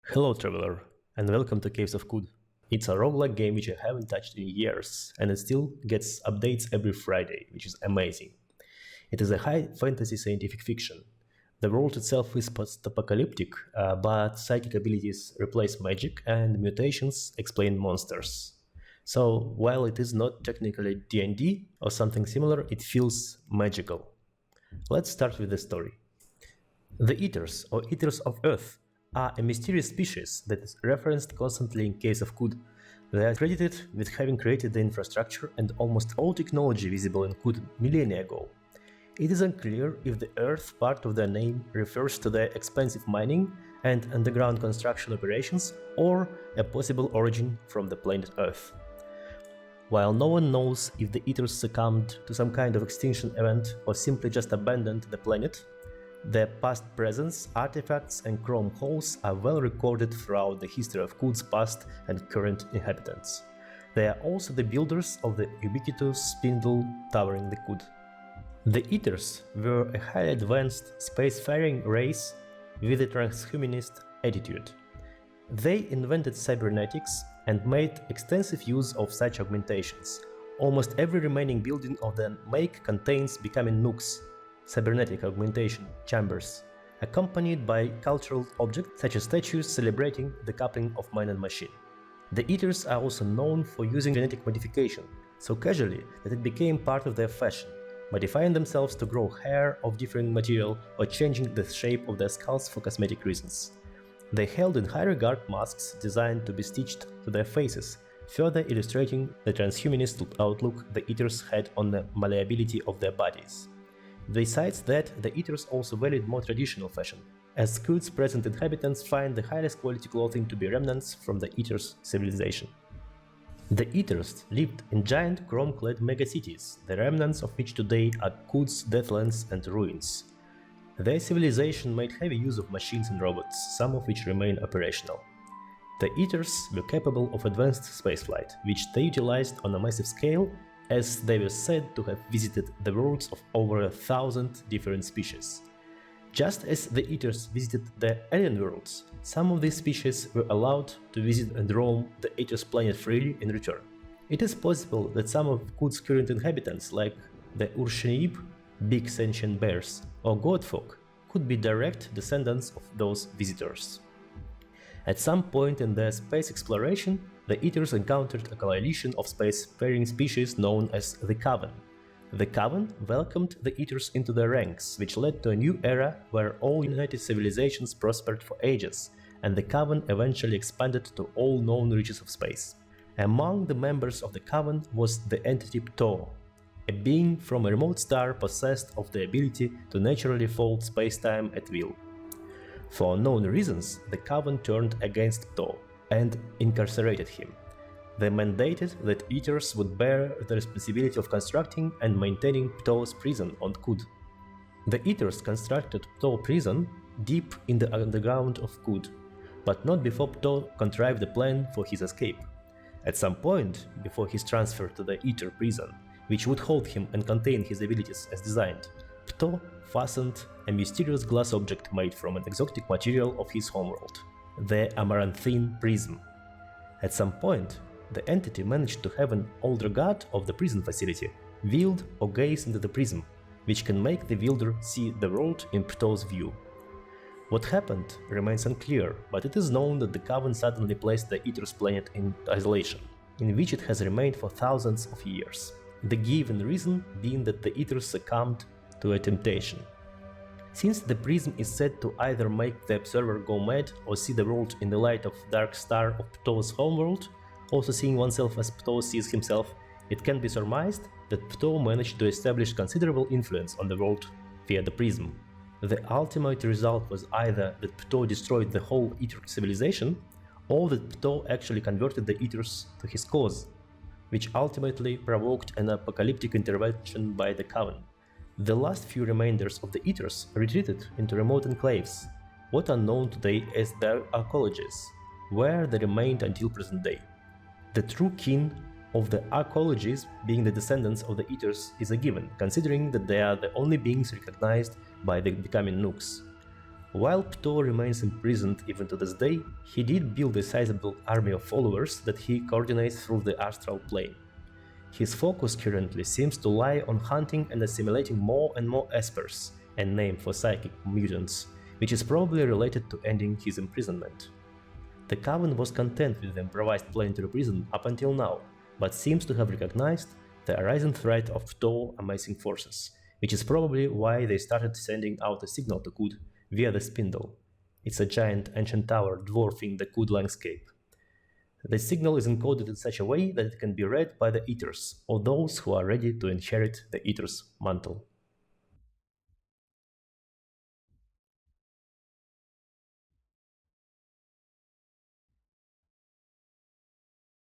Hello traveler, and welcome to Caves of Kud. It's a roguelike game which I haven't touched in years, and it still gets updates every Friday, which is amazing. It is a high fantasy scientific fiction. The world itself is post-apocalyptic, but psychic abilities replace magic and mutations explain monsters. So while it is not technically D&D or something similar, it feels magical. Let's start with the story. The Eaters, or Eaters of Earth, are a mysterious species that is referenced constantly in Caves of Kud. They are credited with having created the infrastructure and almost all technology visible in Kud millennia ago. It is unclear if the Earth part of their name refers to their expensive mining and underground construction operations or a possible origin from the planet Earth. While no one knows if the Eaters succumbed to some kind of extinction event or simply just abandoned the planet, their past presence, artifacts and chrome holes are well recorded throughout the history of Kud's past and current inhabitants. They are also the builders of the ubiquitous spindle towering the Kud. The Eaters were a highly advanced spacefaring race with a transhumanist attitude. They invented cybernetics and made extensive use of such augmentations. Almost every remaining building of the make contains becoming nooks, cybernetic augmentation chambers, accompanied by cultural objects such as statues celebrating the coupling of man and machine. The Eaters are also known for using genetic modification, so casually that it became part of their fashion, modifying themselves to grow hair of different material or changing the shape of their skulls for cosmetic reasons. They held in high regard masks designed to be stitched to their faces, further illustrating the transhumanist outlook the Eaters had on the malleability of their bodies. Besides that, the Eaters also valued more traditional fashion, as Kud's present inhabitants find the highest quality clothing to be remnants from the Eaters' civilization. The Eaters lived in giant chrome-clad megacities, the remnants of which today are Kud's deathlands and ruins. Their civilization made heavy use of machines and robots, some of which remain operational. The Eaters were capable of advanced spaceflight, which they utilized on a massive scale, as they were said to have visited the worlds of over 1,000 different species. Just as the Eaters visited the alien worlds, some of these species were allowed to visit and roam the Eaters' planet freely in return. It is possible that some of Kud's current inhabitants, like the Urshenib, big sentient bears, or Godfolk, could be direct descendants of those visitors. At some point in their space exploration, the Eaters encountered a coalition of spacefaring species known as the Coven. The Coven welcomed the Eaters into their ranks, which led to a new era where all united civilizations prospered for ages, and the Coven eventually expanded to all known reaches of space. Among the members of the Coven was the entity Ptah, a being from a remote star possessed of the ability to naturally fold space-time at will. For unknown reasons, the Coven turned against Ptah and incarcerated him. They mandated that Eaters would bear the responsibility of constructing and maintaining Ptah's prison on Kud. The Eaters constructed Ptah prison deep in the underground of Kud, but not before Ptah contrived a plan for his escape. At some point, before his transfer to the Eater prison, which would hold him and contain his abilities as designed, Ptah fastened a mysterious glass object made from an exotic material of his homeworld, the Amaranthine Prism. At some point, the entity managed to have an older god of the prison facility wield or gaze into the prism, which can make the wielder see the world in Ptah's view. What happened remains unclear, but it is known that the Coven suddenly placed the Eaters' planet in isolation, in which it has remained for thousands of years. The given reason being that the Eaters succumbed to a temptation. Since the prism is said to either make the observer go mad or see the world in the light of dark star of Ptah's homeworld, also seeing oneself as Ptah sees himself, it can be surmised that Ptah managed to establish considerable influence on the world via the prism. The ultimate result was either that Ptah destroyed the whole Eater civilization, or that Ptah actually converted the Eaters to his cause, which ultimately provoked an apocalyptic intervention by the Coven. The last few remainders of the Eaters retreated into remote enclaves, what are known today as the arcologies, where they remained until present day. The true kin of the arcologies being the descendants of the Eaters is a given, considering that they are the only beings recognized by the becoming nooks. While Ptah remains imprisoned even to this day, he did build a sizable army of followers that he coordinates through the astral plane. His focus currently seems to lie on hunting and assimilating more and more espers, a name for psychic mutants, which is probably related to ending his imprisonment. The Coven was content with the improvised planetary prison up until now, but seems to have recognized the arising threat of Ptah amazing forces, which is probably why they started sending out a signal to Kud via the Spindle. It's a giant ancient tower dwarfing the Kud landscape. The signal is encoded in such a way that it can be read by the Eaters, or those who are ready to inherit the Eaters' mantle.